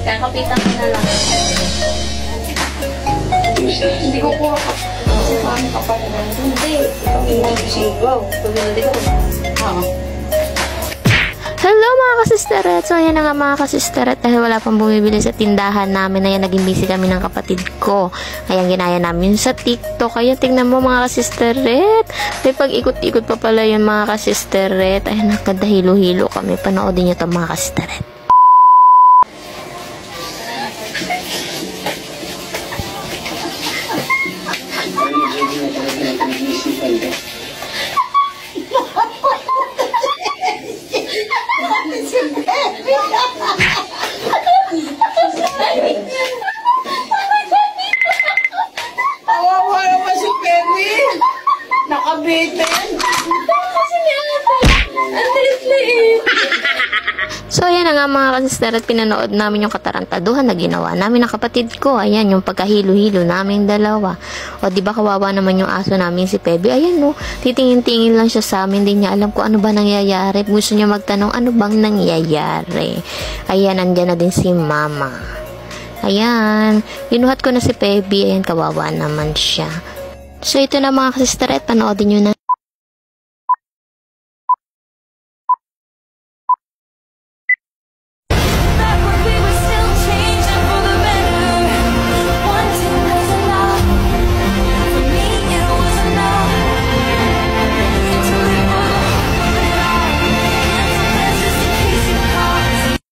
Kakapitan ko na lang. Hindi ko kuha ka. Kasi paano ka pa na? Hindi. Ikaw yung sigaw. Tumindi ko. Oo. Hello mga kasisteret! So ayan na nga mga kasisteret, dahil wala pang bumibili sa tindahan namin, ayan naging busy kami ng kapatid ko. Ayan ginaya namin sa TikTok. Kaya tingnan mo mga kasisteret, may pag-ikot-ikot pa pala yun mga kasisteret. Ayan nakadahilo-hilo kami. Panoodin nyo ito mga kasisteret. Kawawa naman si Pepe. Nakabitin. Kasi niya ata. Ang liit-liit. So ayan na nga mga kasisteret, pinanood namin yung katarantaduhan na ginawa namin ng kapatid ko. Ayan yung pagkahilo-hilo namin dalawa. O diba kawawa naman yung aso namin si Pepe. Ayan no, titingin-tingin lang siya sa amin. Hindi niya alam kung ano ba nangyayari. Gusto niya magtanong ano bang nangyayari. Ayan, andyan na din si Mama. Ayan, ginuhat ko na si Pepe. Ayan, kawawa naman siya. So ito na mga kasisteret, panoodin nyo na.